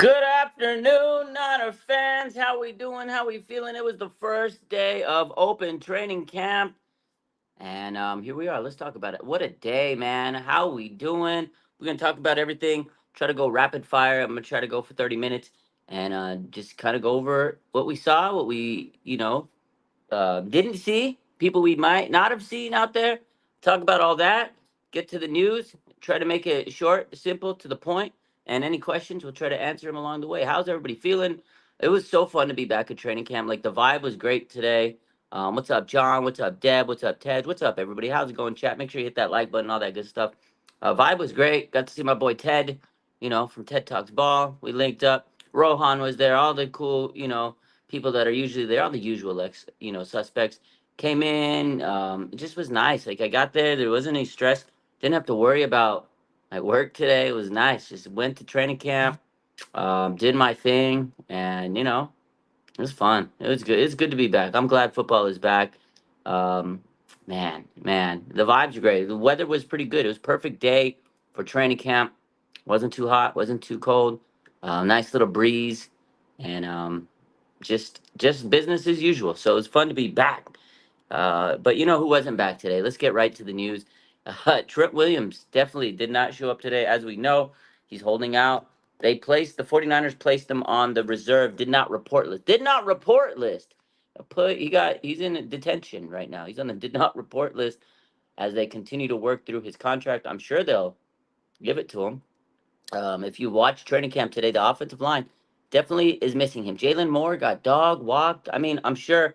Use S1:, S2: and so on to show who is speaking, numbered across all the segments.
S1: Good afternoon, Niner fans. How we doing? How we feeling? It was the first day of open training camp, and here we are. Let's talk about it. What a day, man! How we doing? We're gonna talk about everything. Try to go rapid fire. I'm gonna try to go for 30 minutes and just kind of go over what we saw, what we didn't see, people we might not have seen out there. Talk about all that. Get to the news. Try to make it short, simple, to the point. And any questions, we'll try to answer them along the way. How's everybody feeling? It was so fun to be back at training camp. Like the vibe was great today. What's up, John? What's up, Deb? What's up, Ted? What's up, everybody? How's it going, chat? Make sure you hit that like button, all that good stuff. Vibe was great. Got to see my boy Ted, from TED Talks Ball. We linked up. Rohan was there. All the cool, people that are usually there, all the usual suspects came in. It just was nice. Like I got there wasn't any stress. Didn't have to worry about my work today. It was nice. Just went to training camp, did my thing, and it was fun. It was good. It's good to be back. I'm glad football is back. Um, man, the vibes are great. The weather was pretty good. It was perfect day for training camp. Wasn't too hot, wasn't too cold. Nice little breeze, and just business as usual. So it's fun to be back. But you know who wasn't back today? Let's get right to the news. Trent Williams definitely did not show up today. As we know, he's holding out. The 49ers placed him on the reserve, did not report list. Did not report list. He's in detention right now. He's on the did not report list as they continue to work through his contract. I'm sure they'll give it to him. If you watch training camp today, the offensive line definitely is missing him. Jalen Moore got dog walked. I mean, I'm sure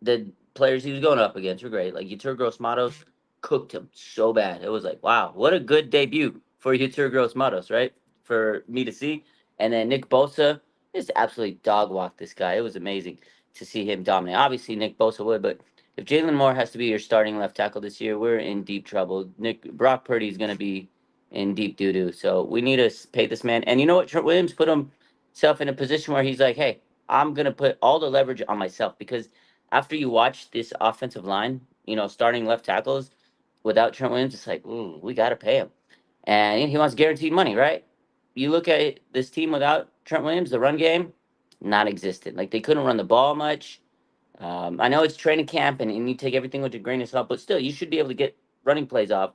S1: the players he was going up against were great. Like Yetur Gross-Matos cooked him so bad. It was like, wow, what a good debut for Yetur Gross-Matos, right? For me to see. And then Nick Bosa just absolutely dog walked this guy. It was amazing to see him dominate. Obviously, Nick Bosa would, but if Jalen Moore has to be your starting left tackle this year, we're in deep trouble. Brock Purdy is going to be in deep doo doo. So we need to pay this man. And you know what? Trent Williams put himself in a position where he's like, hey, I'm going to put all the leverage on myself because after you watch this offensive line, starting left tackles without Trent Williams, it's like, ooh, we got to pay him. And he wants guaranteed money, right? You look at this team without Trent Williams, the run game, non existent. Like they couldn't run the ball much. I know it's training camp and you take everything with a grain of salt, but still, you should be able to get running plays off.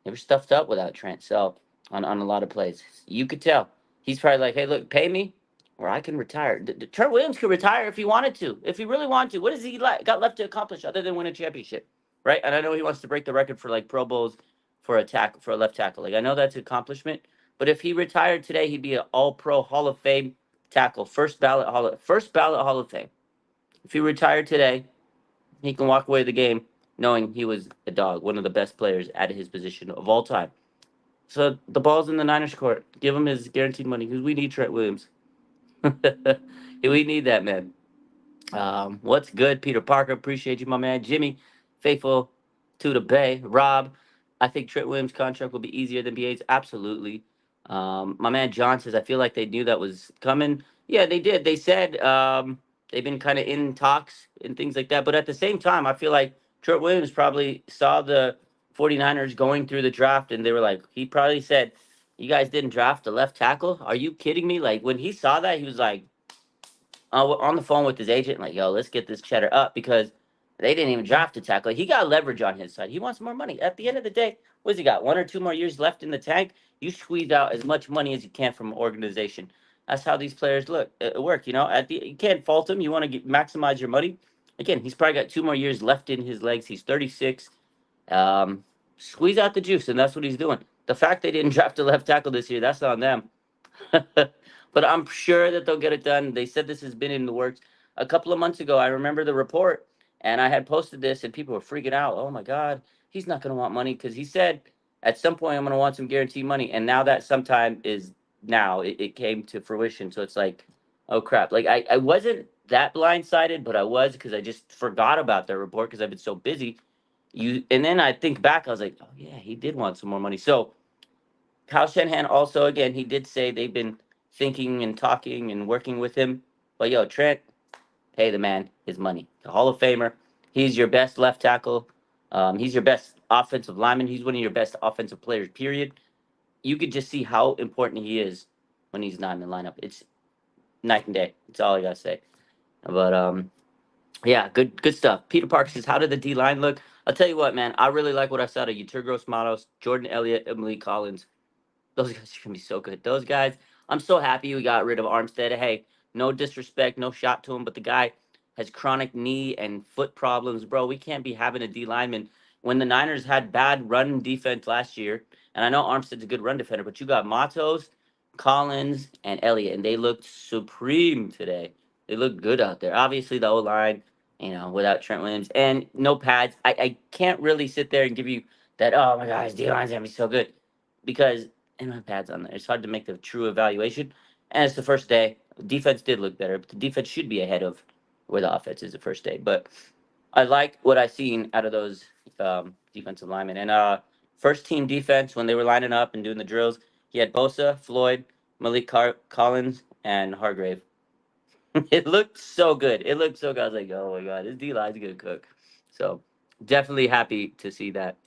S1: They were stuffed up without Trent. So, on a lot of plays, you could tell. He's probably like, hey, look, pay me or I can retire. Trent Williams could retire if he wanted to, if he really wanted to. What has he got left to accomplish other than win a championship, right? And I know he wants to break the record for like Pro Bowls for a left tackle. Like I know that's an accomplishment, but if he retired today, he'd be an All Pro Hall of Fame tackle, first ballot Hall of Fame. If he retired today, he can walk away the game knowing he was a dog, one of the best players at his position of all time. So the ball's in the Niners' court. Give him his guaranteed money because we need Trent Williams. We need that man. What's good, Peter Parker? Appreciate you, my man. Jimmy, faithful to the Bay. Rob, I think Trent Williams' contract will be easier than BA's. Absolutely. My man John says, I feel like they knew that was coming. Yeah, they did. They said they've been kind of in talks and things like that. But at the same time, I feel like Trent Williams probably saw the 49ers going through the draft and they were like, he probably said, you guys didn't draft a left tackle? Are you kidding me? Like when he saw that, he was like, on the phone with his agent, like, yo, let's get this cheddar up because they didn't even draft a tackle. He got leverage on his side. He wants more money. At the end of the day, what's he got? 1 or 2 more years left in the tank. You squeeze out as much money as you can from an organization. That's how these players work. You can't fault him. You want to maximize your money. Again, he's probably got 2 more years left in his legs. He's 36. Um, Squeeze out the juice, and that's what he's doing. The fact they didn't draft a left tackle this year, that's on them. But I'm sure that they'll get it done. They said this has been in the works a couple of months ago. I remember the report, and I had posted this, and people were freaking out. Oh my God, he's not going to want money because he said at some point I'm going to want some guaranteed money, and now that sometime is now. It came to fruition, so it's like, oh crap. Like I wasn't that blindsided, but I was because I just forgot about the report because I've been so busy. And then I think back, I was like, oh yeah, he did want some more money. So Kyle Shanahan also, again, he did say they've been thinking and talking and working with him. But yo, Trent, pay the man his money. The Hall of Famer. He's your best left tackle. He's your best offensive lineman. He's one of your best offensive players, period. You could just see how important he is when he's not in the lineup. It's night and day. That's all I gotta say. But yeah, good stuff. Peter Park says, "How did the D line look?" I'll tell you what, man. I really like what I saw to Yeturgos Matos, Jordan Elliott, and Malik Collins. Those guys are gonna be so good. Those guys, I'm so happy we got rid of Armstead. Hey, no disrespect, no shot to him, but the guy has chronic knee and foot problems, bro. We can't be having a D lineman when the Niners had bad run defense last year. And I know Armstead's a good run defender, but you got Matos, Collins, and Elliott, and they looked supreme today. They looked good out there. Obviously, the O line, without Trent Williams and no pads. I can't really sit there and give you that. Oh my gosh, D line's gonna be so good because and my pads on there. It's hard to make the true evaluation. And it's the first day. Defense did look better, but the defense should be ahead of where the offense is the first day. But I like what I seen out of those defensive linemen. And first team defense when they were lining up and doing the drills, he had Bosa, Floyd, Collins, and Hargrave. It looked so good. It looked so good. I was like, oh my god, this D line's gonna cook. So definitely happy to see that.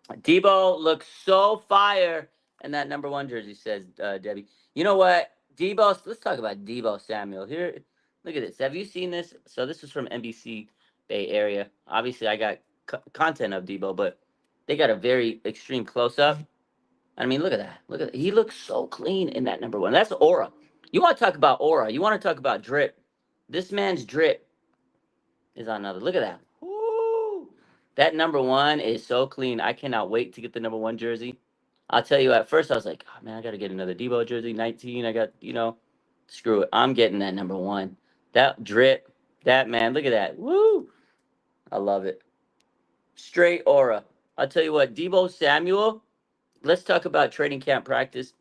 S1: Debo looks so fire in that number one jersey, says Debbie. You know what? Let's talk about Debo Samuel. Here, look at this. Have you seen this? So this is from NBC Bay Area. Obviously, I got content of Debo, but they got a very extreme close up. I mean, look at that. Look at that. He looks so clean in that number one. That's aura. You want to talk about aura. You want to talk about drip. This man's drip is on another. Look at that. Woo! That number one is so clean. I cannot wait to get the number one jersey. I'll tell you, at first I was like, oh man, I got to get another Debo jersey, 19. I got, screw it. I'm getting that number one. That drip, that man, look at that. Woo! I love it. Straight aura. I'll tell you what, Debo Samuel, let's talk about training camp practice,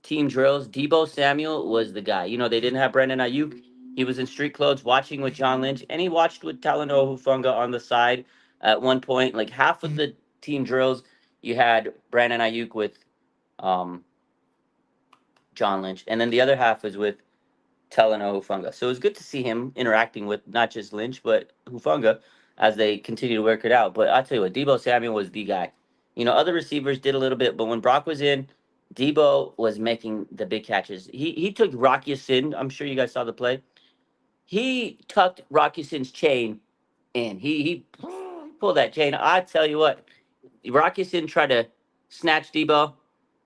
S1: team drills. Debo Samuel was the guy. They didn't have Brandon Ayuk. He was in street clothes watching with John Lynch, and he watched with Talanoa Hufanga on the side at one point. Like half of the team drills, you had Brandon Ayuk with um, John Lynch, and then the other half was with Talanoa Hufanga. So it was good to see him interacting with not just Lynch, but Hufanga as they continue to work it out. But I'll tell you what, Debo Samuel was the guy. Other receivers did a little bit, but when Brock was in, Debo was making the big catches. He took Rocky Sin. I'm sure you guys saw the play. He tucked Rocky Sin's chain in. He pulled that chain. I tell you what, Rocky Sin tried to snatch Debo.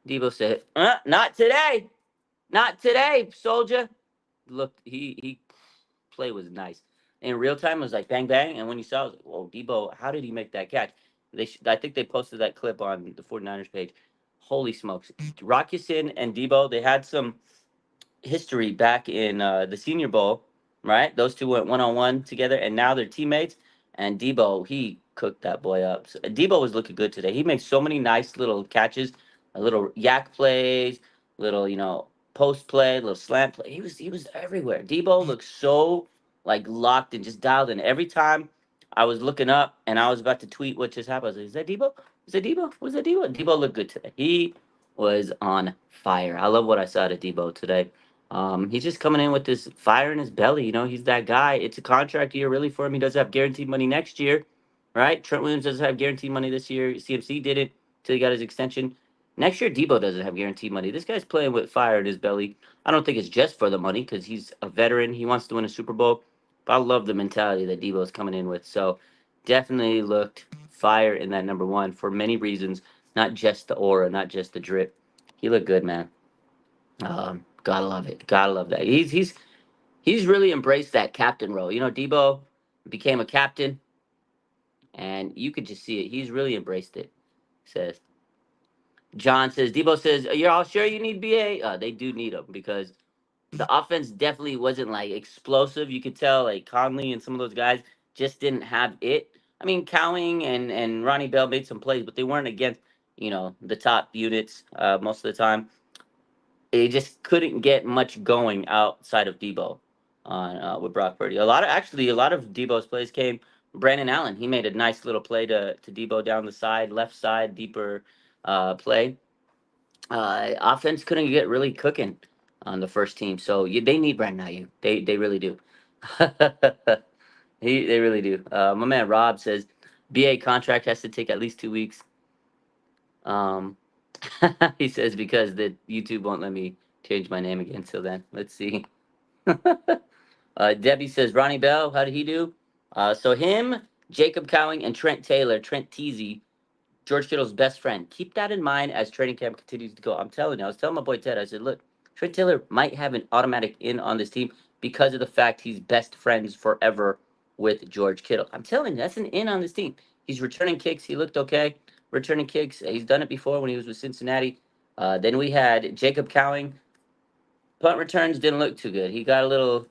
S1: Debo said, "Not today, not today, soldier." Looked, he play was nice. In real time, it was like bang bang, and when you saw, it was like, whoa, Debo, how did he make that catch? I think they posted that clip on the 49ers page. Holy smokes, Rocky Sin and Debo, they had some history back in the Senior Bowl, right? Those two went one on one together, and now they're teammates. And Debo, he cooked that boy up. So, Debo was looking good today. He makes so many nice little catches, a little yak plays, little post play, little slant play. He was everywhere. Debo looks so like locked and just dialed in. Every time I was looking up and I was about to tweet what just happened, I was like, "Is that Debo? Is that Debo? Was that Debo?" Debo looked good today. He was on fire. I love what I saw at Debo today. He's just coming in with this fire in his belly. He's that guy. It's a contract year really for him. He doesn't have guaranteed money next year, right? Trent Williams doesn't have guaranteed money this year. CMC did it till he got his extension. Next year, Debo doesn't have guaranteed money. This guy's playing with fire in his belly. I don't think it's just for the money because he's a veteran. He wants to win a Super Bowl. But I love the mentality that Debo's coming in with. So definitely looked fire in that number one for many reasons, not just the aura, not just the drip. He looked good, man. Gotta love it. Gotta love that. He's really embraced that captain role. Debo became a captain, and you could just see it. He's really embraced it. Says John says Debo says, "You're all sure you need BA?" They do need him because the offense definitely wasn't like explosive. You could tell like Conley and some of those guys just didn't have it. I mean, Cowing and Ronnie Bell made some plays, but they weren't against the top units most of the time. They just couldn't get much going outside of Debo on with Brock Purdy. A lot of Debo's plays came. Brandon Allen, he made a nice little play to Debo down the side, left side, deeper play. Offense couldn't get really cooking on the first team, so they need Brandon Ayuk. They really do. They really do. My man Rob says BA contract has to take at least 2 weeks. Um, he says because the YouTube won't let me change my name again till then. Let's see. Debbie says Ronnie Bell. How did he do? So him, Jacob Cowing, and Trent Taylor, Trent Teasy, George Kittle's best friend. Keep that in mind as training camp continues to go. I'm telling you, I was telling my boy Ted, I said, look, Trent Taylor might have an automatic in on this team because of the fact he's best friends forever with George Kittle. I'm telling you, that's an in on this team. He's returning kicks. He looked okay. Returning kicks. He's done it before when he was with Cincinnati. Then we had Jacob Cowing. Punt returns didn't look too good. He got a little,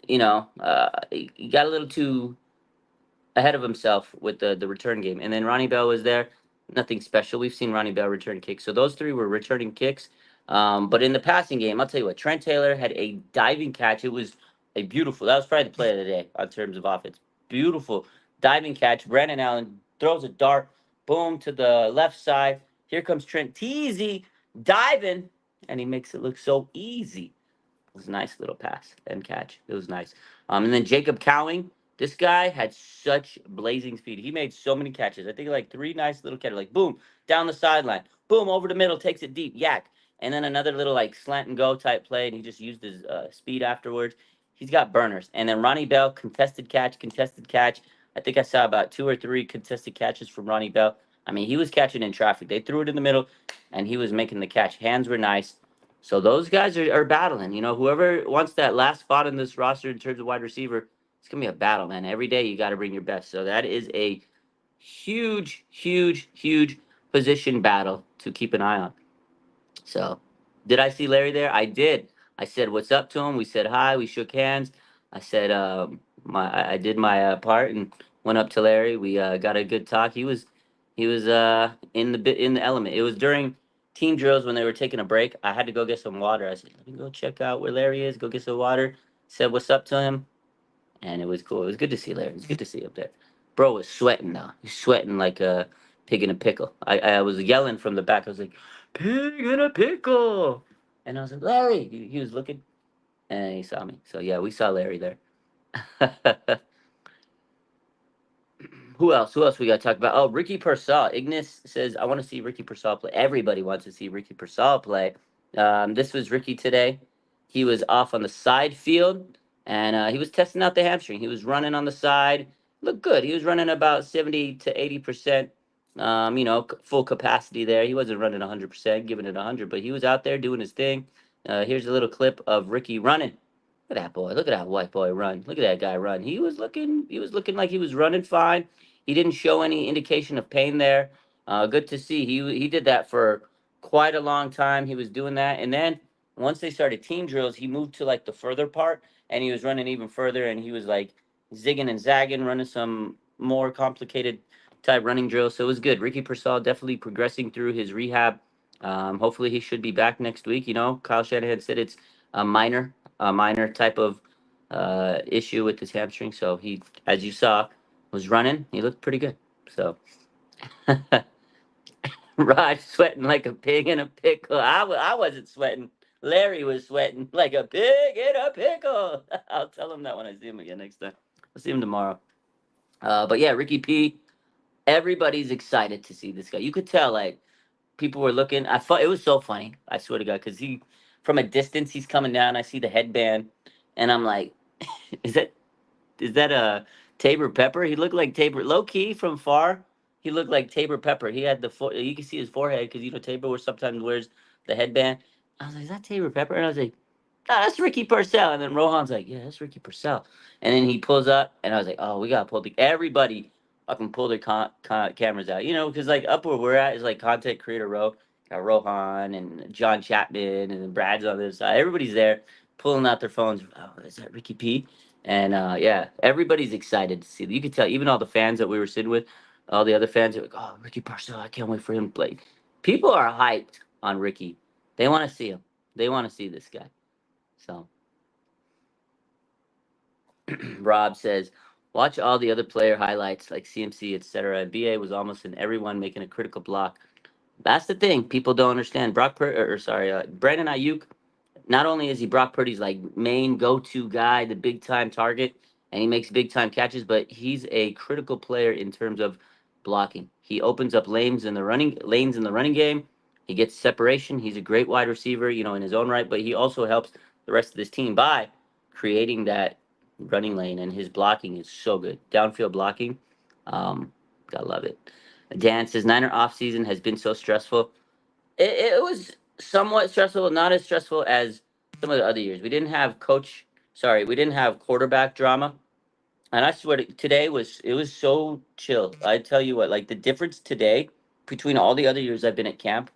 S1: he got a little too ahead of himself with the return game. And then Ronnie Bell was there. Nothing special. We've seen Ronnie Bell return kicks. So those three were returning kicks. But in the passing game, I'll tell you what, Trent Taylor had a diving catch. It was a beautiful, that was probably the play of the day on terms of offense. Beautiful diving catch. Brandon Allen throws a dart, boom, to the left side. Here comes Trent Teasy diving, and he makes it look so easy. It was a nice little pass and catch. It was nice. And then Jacob Cowing, this guy had such blazing speed. He made so many catches. I think like three nice little catches, like boom, down the sideline, boom, over the middle, takes it deep, yak. And then another little like slant and go type play, and he just used his speed afterwards. He's got burners. And then Ronnie Bell, contested catch, contested catch. I think I saw about 2 or 3 contested catches from Ronnie Bell. I mean, he was catching in traffic. They threw it in the middle, and he was making the catch. Hands were nice. So those guys are battling. You know, whoever wants that last spot in this roster in terms of wide receiver, it's gonna be a battle, man. Every day you got to bring your best. So that is a huge, huge, huge position battle to keep an eye on. So, did I see Larry there? I did. I said what's up to him. We said hi. We shook hands. I said I did my part and went up to Larry. We got a good talk. He was in the element. It was during team drills when they were taking a break. I had to go get some water. I said, let me go check out where Larry is. Go get some water. Said what's up to him, and it was cool. It was good to see Larry. It was good to see him there. Bro was sweating now. He's sweating like a pig in a pickle. I was yelling from the back. I was like, pig in a pickle. And I was like, Larry. He was looking, and he saw me. So yeah, we saw Larry there. Who else? Who else we got to talk about? Oh, Ricky Pearsall. Ignis says, I want to see Ricky Pearsall play. Everybody wants to see Ricky Pearsall play. This was Ricky today. He was off on the side field, and he was testing out the hamstring. He was running on the side. Looked good. He was running about 70 to 80%, full capacity there. He wasn't running 100%, giving it 100, but he was out there doing his thing. Here's a little clip of Ricky running. Look at that boy. Look at that white boy run. Look at that guy run. He was looking like he was running fine. He didn't show any indication of pain there. Good to see. He did that for quite a long time. He was doing that, and then once they started team drills, he moved to like the further part, and he was running even further, and he was like zigging and zagging, running some more complicated type running drills. So it was good. Ricky Pearsall definitely progressing through his rehab. Hopefully he should be back next week. You know, Kyle Shanahan said it's a minor type of issue with his hamstring. So he, as you saw, was running. He looked pretty good. So Raj sweating like a pig in a pickle. I wasn't sweating. Larry was sweating like a pig in a pickle. I'll tell him that when I see him again next time. I'll see him tomorrow. But yeah, Ricky P. Everybody's excited to see this guy. You could tell, like, people were looking. I thought it was so funny. I swear to God, because from a distance, he's coming down. I see the headband, and I'm like, is that a Tabor Pepper? He looked like Tabor, low key from far. He looked like Tabor Pepper. He had you can see his forehead because Tabor sometimes wears the headband. I was like, is that Tabor Pepper? And I was like, no, that's Ricky Purcell. And then Rohan's like, yeah, that's Ricky Purcell. And then he pulls up, and I was like, oh, we gotta pull everybody fucking pull their cameras out, because like up where we're at is like content creator row. Got Rohan and John Chapman, and then Brad's on this side. Everybody's there pulling out their phones. Oh, is that Ricky P? And yeah, everybody's excited to see. You could tell, even all the fans that we were sitting with, all the other fans are like, "Oh, Ricky Parcell, I can't wait for him to play." People are hyped on Ricky. They want to see him. They want to see this guy. So Rob says, watch all the other player highlights like CMC, etc. And BA was almost in everyone making a critical block. That's the thing people don't understand. Brandon Ayuk. Not only is he Brock Purdy's like main go-to guy, the big time target, and he makes big time catches, but he's a critical player in terms of blocking. He opens up lanes in the running game. He gets separation. He's a great wide receiver, in his own right, but he also helps the rest of this team by creating that running lane, and his blocking is so good. Downfield blocking. Um, I love it. Dan says Niner offseason has been so stressful. It was somewhat stressful, not as stressful as some of the other years. We didn't have quarterback drama. And I swear today it was so chill. I tell you what, like the difference today between all the other years I've been at camp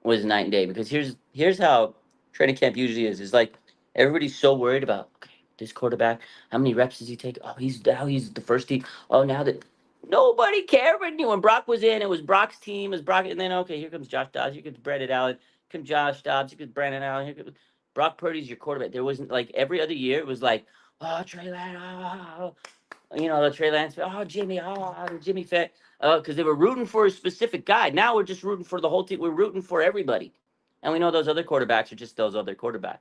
S1: was night and day. Because here's how training camp usually is like everybody's so worried about, okay, this quarterback, how many reps does he take? Oh, he's the first team. Oh, now that nobody cared when Brock was in, it was Brock's team, it was Brock, and then okay, here comes Josh Dobbs, here comes Brandon Allen, here comes Josh Dobbs, here comes Brandon Allen, here comes Brock Purdy's your quarterback. There wasn't like every other year it was like, oh, Trey Lance, the Trey Lance, Jimmy Fett, because they were rooting for a specific guy. Now we're just rooting for the whole team. We're rooting for everybody, and we know those other quarterbacks are just those other quarterbacks.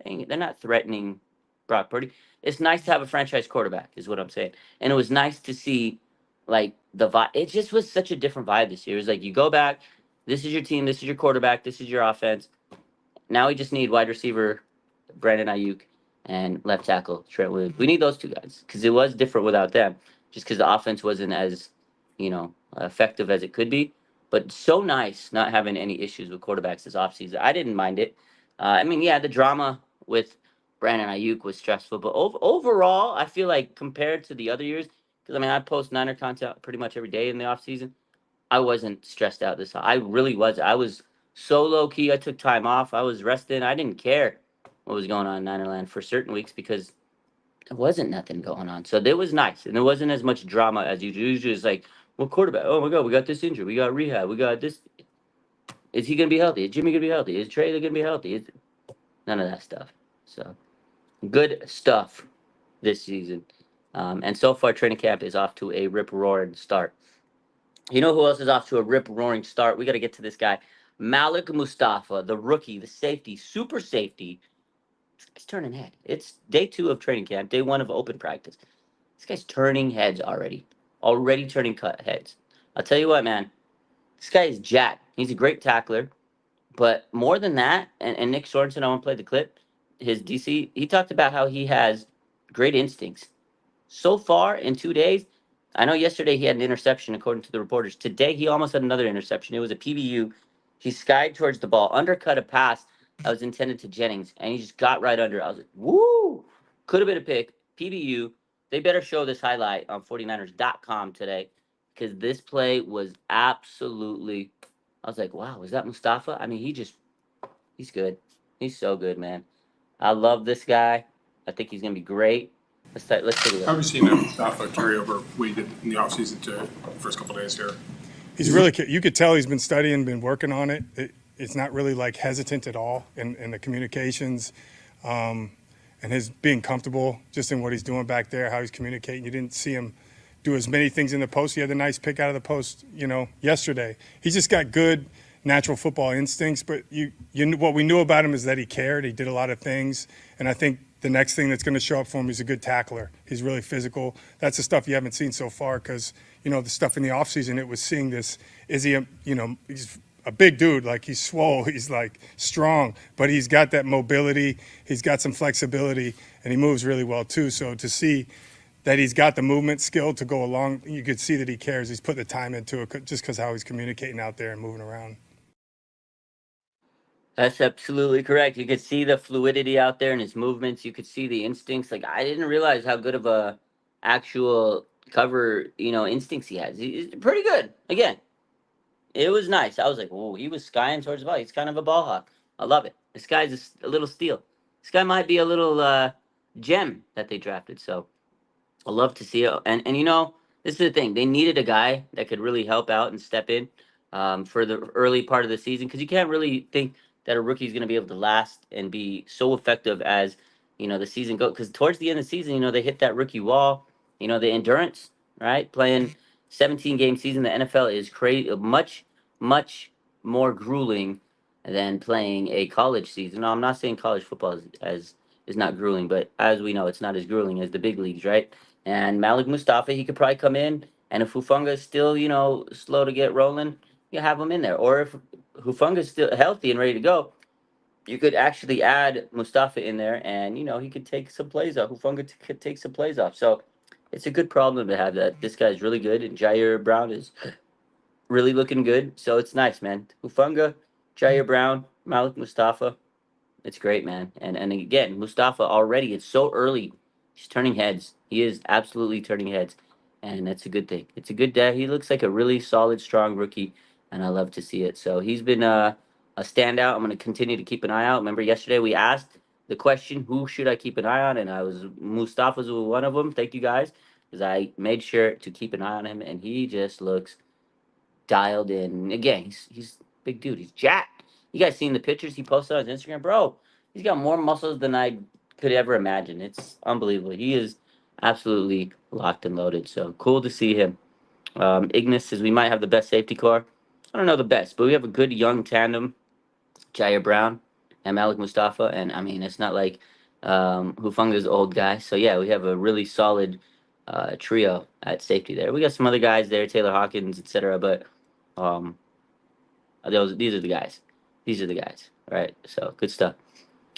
S1: They're not threatening Brock Purdy. It's nice to have a franchise quarterback, is what I'm saying. And it was nice to see, like the vibe. It just was such a different vibe this year. It was like you go back, this is your team, this is your quarterback, this is your offense. Now we just need wide receiver Brandon Ayuk and left tackle Trent Williams. We need those two guys because it was different without them, just because the offense wasn't as effective as it could be. But so nice not having any issues with quarterbacks this offseason. I didn't mind it. Yeah, the drama with Brandon Ayuk was stressful, but overall, I feel like compared to the other years, because I post Niner content pretty much every day in the offseason, I wasn't stressed out this. I really was. I was so low key. I took time off. I was resting. I didn't care what was going on in Ninerland for certain weeks because there wasn't nothing going on. So it was nice, and there wasn't as much drama as usual. Usually, it's like, well, quarterback. Oh my God, we got this injury. We got rehab. We got this. Is he gonna be healthy? Is Jimmy gonna be healthy? Is Trey gonna be healthy? None of that stuff. So good stuff this season. And so far, training camp is off to a rip roaring start. You know who else is off to a rip roaring start? We got to get to this guy, Malik Mustafa, the rookie, the safety, super safety. He's turning head. It's day 2 of training camp, day 1 of open practice. This guy's turning heads already turning cut heads. I'll tell you what, man. This guy is jacked. He's a great tackler, but more than that, and Nick Sorensen, I want to play the clip. His DC, he talked about how he has great instincts. So far in 2 days, I know yesterday he had an interception, according to the reporters. Today he almost had another interception. It was a PBU. He skied towards the ball, undercut a pass that was intended to Jennings, and he just got right under it. I was like, woo! Could have been a pick. PBU. They better show this highlight on 49ers.com today because this play was absolutely. I was like, wow, is that Mustafa? He's good. He's so good, man. I love this guy. I think he's going to be great. Let's take a look.
S2: How have you seen that Mustafa carry over what he did in the offseason to the first couple of days here?
S3: He's really, you could tell he's been studying, been working on it. It's not really like hesitant at all in the communications and his being comfortable just in what he's doing back there, how he's communicating. You didn't see him do as many things in the post. He had a nice pick out of the post, yesterday. He's just got good natural football instincts, but what we knew about him is that he cared. He did a lot of things, and I think the next thing that's going to show up for him is a good tackler. He's really physical. That's the stuff you haven't seen so far because, the stuff in the offseason, it was seeing this. Is he, he's a big dude. Like, he's swole. He's, like, strong. But he's got that mobility. He's got some flexibility, and he moves really well, too. So to see that he's got the movement skill to go along, you could see that he cares. He's put the time into it just because how he's communicating out there and moving around.
S1: That's absolutely correct. You could see the fluidity out there in his movements. You could see the instincts. Like I didn't realize how good of a actual cover, instincts he has. He's pretty good. Again, it was nice. I was like, whoa, he was skying towards the ball. He's kind of a ball hawk. I love it. This guy's a little steal. This guy might be a little gem that they drafted. So I love to see it. And this is the thing. They needed a guy that could really help out and step in for the early part of the season because you can't really think that a rookie is going to be able to last and be so effective as the season goes. Because towards the end of the season, they hit that rookie wall. The endurance, right? Playing 17-game season, the NFL is crazy, much more grueling than playing a college season. No, I'm not saying college football is not grueling, but as we know, it's not as grueling as the big leagues, right? And Malik Mustafa, he could probably come in, and if Hufanga is still, slow to get rolling, you have him in there. Or if Hufunga's still healthy and ready to go, you could actually add Mustafa in there, and he could take some plays off. Hufunga could take some plays off. So it's a good problem to have. That this guy's really good, and Jair Brown is really looking good. So it's nice, man. Hufunga, Jair Brown, Malik Mustafa. It's great, man. And again, Mustafa already. It's so early. He's turning heads. He is absolutely turning heads, and that's a good thing. It's a good day. He looks like a really solid, strong rookie, and I love to see it. So he's been a standout. I'm going to continue to keep an eye out. Remember yesterday we asked the question, who should I keep an eye on? And I was Mustafa's one of them. Thank you guys, because I made sure to keep an eye on him, and he just looks dialed in. Again, he's a big dude. He's jacked. You guys seen the pictures he posted on his Instagram, bro? He's got more muscles than I could ever imagine. It's unbelievable. He is absolutely locked and loaded. So cool to see him. Ignis says we might have the best safety core. I don't know the best, but we have a good young tandem, Jair Brown and Malik Mustafa. And I mean, it's not like Hufunga's old guy. So yeah, we have a really solid trio at safety there. We got some other guys there, Taylor Hawkins, etc. But um, these are the guys. These are the guys. All right. So good stuff.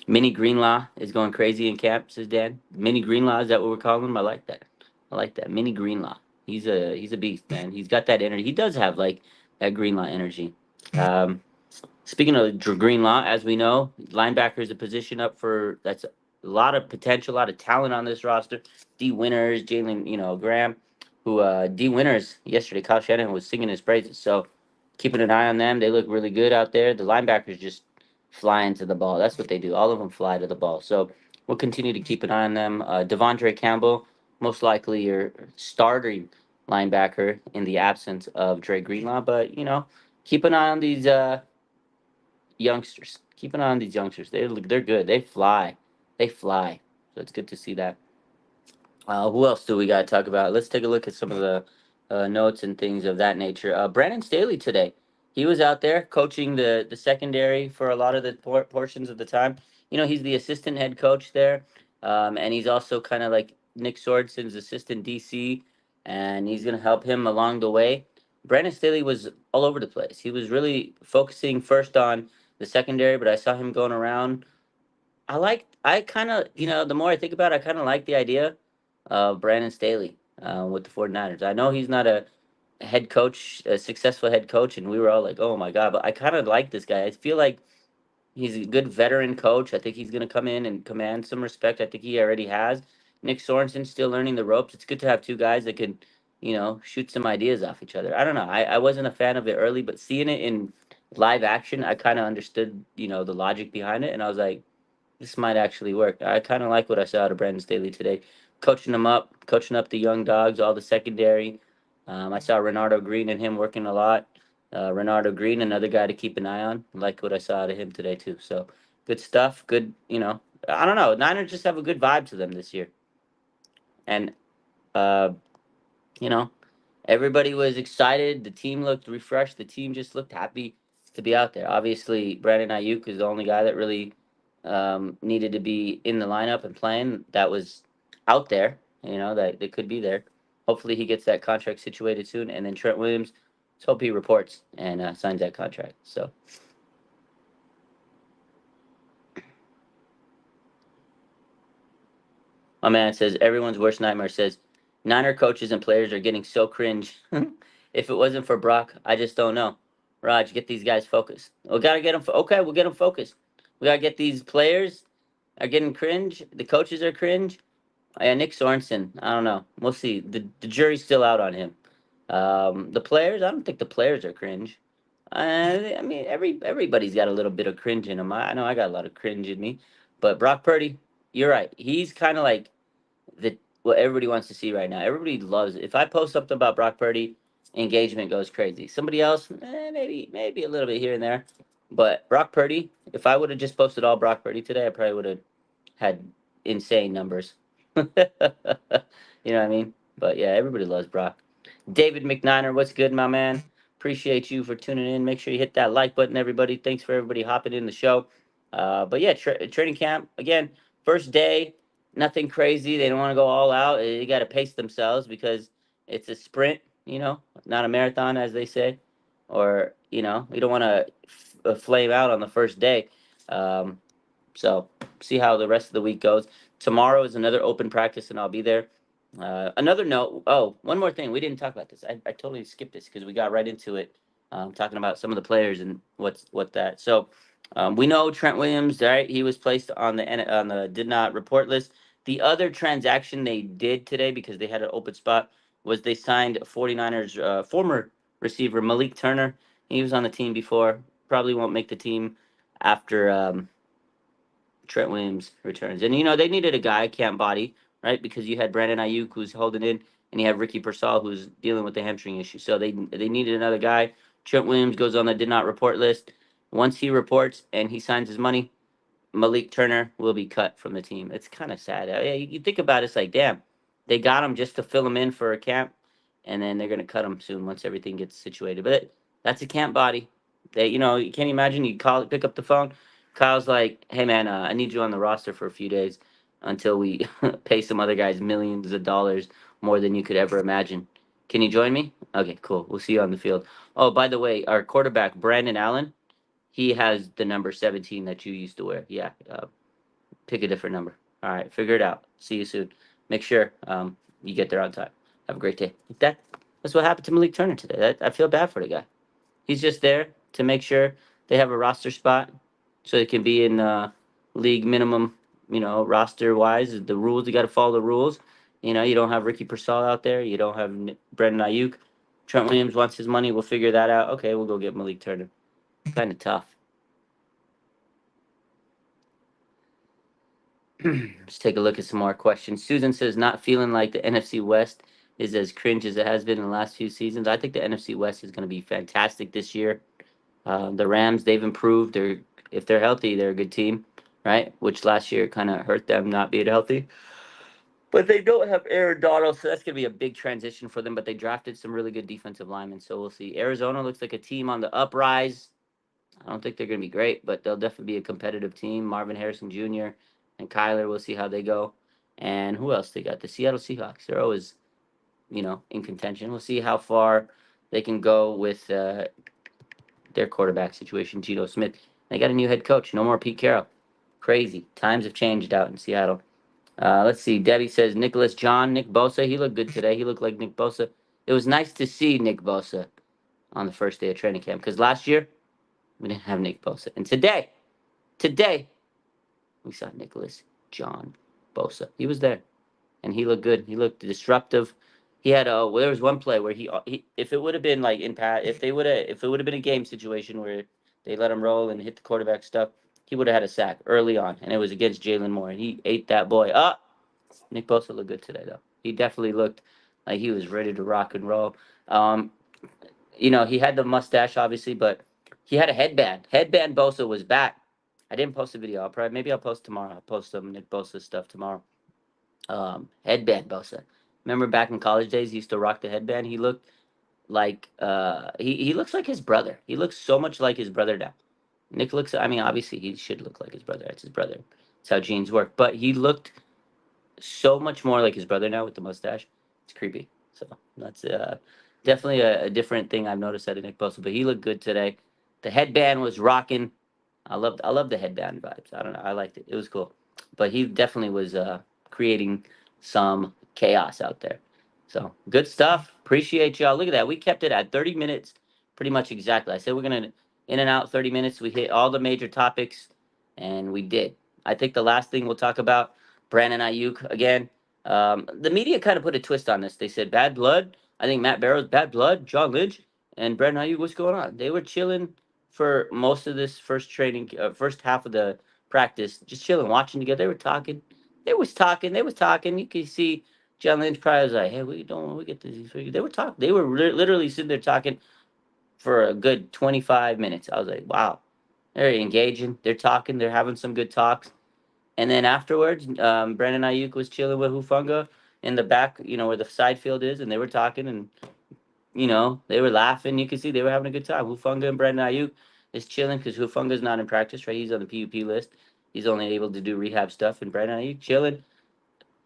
S1: Mini Greenlaw is going crazy in camp, says Dan. Mini Greenlaw, is that what we're calling him? I like that. I like that. Mini Greenlaw. He's a beast, man. He's got that energy. He does have like that Greenlaw energy. Um, Speaking of Greenlaw, as we know, linebacker is a position up for that's a lot of potential, a lot of talent on this roster. D Winners, Jalen, Graham, who D Winners yesterday, Kyle Shanahan was singing his praises. So keeping an eye on them. They look really good out there. The linebackers just fly into the ball. That's what they do. All of them fly to the ball. So we'll continue to keep an eye on them. Devondre Campbell, most likely your starting linebacker in the absence of Dre Greenlaw. But keep an eye on these youngsters. Keep an eye on these youngsters. They're good. They fly. They fly. So it's good to see that. Who else do we got to talk about? Let's take a look at some of the notes and things of that nature. Brandon Staley today. He was out there coaching the secondary for a lot of the portions of the time. He's the assistant head coach there, and he's also kind of like Nick Sorensen's assistant DC, and he's going to help him along the way. Brandon Staley was all over the place. He was really focusing first on the secondary, but I saw him going around. I kind of, the more I think about it, I kind of like the idea of Brandon Staley with the 49ers. I know he's not a head coach, a successful head coach, and we were all like, oh my God, but I kind of like this guy. I feel like he's a good veteran coach. I think he's going to come in and command some respect. I think he already has. Nick Sorensen still learning the ropes. It's good to have two guys that can, shoot some ideas off each other. I don't know. I wasn't a fan of it early, but seeing it in live action, I kind of understood, the logic behind it. And I was like, this might actually work. I kind of like what I saw out of Brandon Staley today, coaching up the young dogs, all the secondary. I saw Renardo Green and him working a lot. Renardo Green, another guy to keep an eye on. Like what I saw out of him today too. So good stuff. Good, I don't know. Niners just have a good vibe to them this year, and uh, you know, everybody was excited. The team looked refreshed. The team just looked happy to be out there. Obviously, Brandon Ayuk is the only guy that really needed to be in the lineup and playing. That was out there. That could be there. Hopefully, he gets that contract situated soon. And then Trent Williams, let's hope he reports and signs that contract. So. My man says everyone's worst nightmare says Niner coaches and players are getting so cringe. If it wasn't for Brock, I just don't know. Raj, get these guys focused. We gotta get them. Okay, we'll get them focused. We gotta get these players are getting cringe. The coaches are cringe. And Nick Sorensen, I don't know. We'll see. The jury's still out on him. The players, I don't think the players are cringe. I mean, everybody's got a little bit of cringe in them. I know I got a lot of cringe in me, but Brock Purdy, you're right. He's kind of like what everybody wants to see right now. Everybody loves it. If I post something about Brock Purdy, engagement goes crazy. Somebody else, maybe a little bit here and there, but Brock Purdy. If I would have just posted all Brock Purdy today, I probably would have had insane numbers. You know what I mean? But yeah, everybody loves Brock. David McNiner, what's good, my man? Appreciate you for tuning in. Make sure you hit that like button, everybody. Thanks for everybody hopping in the show. But yeah, training camp again, first day, nothing crazy. They don't want to go all out. They got to pace themselves because it's a sprint, not a marathon, as they say. Or you don't want to flame out on the first day. Um, so see how the rest of the week goes. Tomorrow is another open practice, and I'll be there. Another note. Oh, one more thing. We didn't talk about this. I totally skipped this because we got right into it, talking about some of the players and what that. So we know Trent Williams, right? He was placed on the did not report list. The other transaction they did today, because they had an open spot, was they signed 49ers former receiver Malik Turner. He was on the team before. Probably won't make the team after Trent Williams returns. And they needed a guy, camp body, right? Because you had Brandon Ayuk who's holding in, and you have Ricky Pearsall who's dealing with the hamstring issue. So they needed another guy. Trent Williams goes on the did not report list. Once he reports and he signs his money, Malik Turner will be cut from the team. It's kind of sad. You think about it, it's like, damn, they got him just to fill him in for a camp, and then they're gonna cut him soon once everything gets situated. But that's a camp body. You can't imagine. You pick up the phone. Kyle's like, hey man, I need you on the roster for a few days until we pay some other guys millions of dollars more than you could ever imagine. Can you join me? Okay, cool. We'll see you on the field. Oh, by the way, our quarterback Brandon Allen, he has the number 17 that you used to wear. Yeah, pick a different number. All right, figure it out. See you soon. Make sure you get there on time. Have a great day. That's what happened to Malik Turner today. I feel bad for the guy. He's just there to make sure they have a roster spot so they can be in league minimum, roster wise. The rules, you got to follow the rules. You don't have Ricky Pearsall out there. You don't have Brendan Ayuk. Trent Williams wants his money. We'll figure that out. Okay, we'll go get Malik Turner. Kind of tough. Let's take a look at some more questions. Susan says, not feeling like the NFC West is as cringe as it has been in the last few seasons. I think the NFC West is going to be fantastic this year. The Rams, they've improved. If they're healthy, they're a good team, right? Which last year kind of hurt them not being healthy. But they don't have Aaron Donald, so that's going to be a big transition for them. But they drafted some really good defensive linemen, so we'll see. Arizona looks like a team on the uprise. I don't think they're going to be great, but they'll definitely be a competitive team. Marvin Harrison Jr. and Kyler, we'll see how they go. And who else they got? The Seattle Seahawks. They're always, in contention. We'll see how far they can go with their quarterback situation, Geno Smith. They got a new head coach. No more Pete Carroll. Crazy. Times have changed out in Seattle. Let's see. Debbie says Nick Bosa. He looked good today. He looked like Nick Bosa. It was nice to see Nick Bosa on the first day of training camp, because last year we didn't have Nick Bosa. And today, we saw Nicholas John Bosa. He was there, and he looked good. He looked disruptive. He had there was one play where he if it would have been like if it would have been a game situation where they let him roll and hit the quarterback stuff, he would have had a sack early on, and it was against Jalen Moore, and he ate that boy up. Nick Bosa looked good today, though. He definitely looked like he was ready to rock and roll. He had the mustache, obviously, but he had a headband. Headband Bosa was back. I didn't post a video. Maybe I'll post tomorrow. I'll post some Nick Bosa stuff tomorrow. Headband Bosa. Remember back in college days, he used to rock the headband. He looked like he looks like his brother. He looks so much like his brother now. Nick looks. I mean, obviously he should look like his brother. It's his brother. That's how genes work. But he looked so much more like his brother now with the mustache. It's creepy. So that's definitely a different thing I've noticed out of Nick Bosa. But he looked good today. The headband was rocking. I love the headband vibes. I don't know. I liked it. It was cool. But he definitely was creating some chaos out there. So good stuff. Appreciate y'all. Look at that. We kept it at 30 minutes, pretty much exactly. I said we're gonna in and out 30 minutes. We hit all the major topics, and we did. I think the last thing we'll talk about, Brandon Ayuk again. The media kind of put a twist on this. They said bad blood. I think Matt Barrows bad blood. John Lynch and Brandon Ayuk. What's going on? They were chilling for most of this first half of the practice, just chilling, watching together. They were talking. They was talking. You could see John Lynch probably was like, "Hey, we don't we get this." They were talking. They were literally sitting there talking for a good 25 minutes. I was like, "Wow, they're engaging. They're talking. They're having some good talks." And then afterwards, Brandon Ayuk was chilling with Hufanga in the back, where the side field is, and they were talking, and they were laughing. You could see they were having a good time. Hufanga and Brandon Ayuk is chilling because Hufanga's not in practice, right? He's on the PUP list. He's only able to do rehab stuff, and Brandon Ayuk chilling.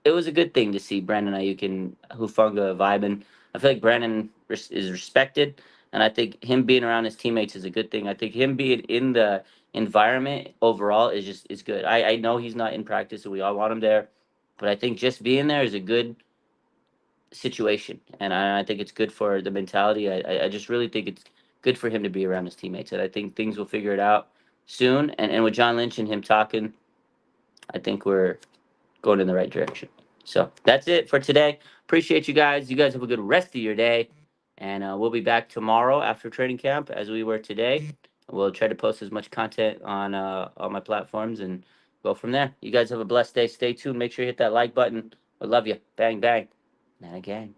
S1: It was a good thing to see Brandon Ayuk and Hufanga vibing. I feel like Brandon is respected. And I think him being around his teammates is a good thing. I think him being in the environment overall is good. I know he's not in practice, and we all want him there, but I think just being there is a good situation, and I think it's good for the mentality. I just really think it's good for him to be around his teammates, and I think things will figure it out soon. And with John Lynch and him talking, I think we're going in the right direction. So that's it for today. Appreciate you guys. You guys have a good rest of your day, and we'll be back tomorrow after training camp as we were today. We'll try to post as much content on all my platforms and go from there. You guys have a blessed day. Stay tuned. Make sure you hit that like button. I love you. Bang bang. And again.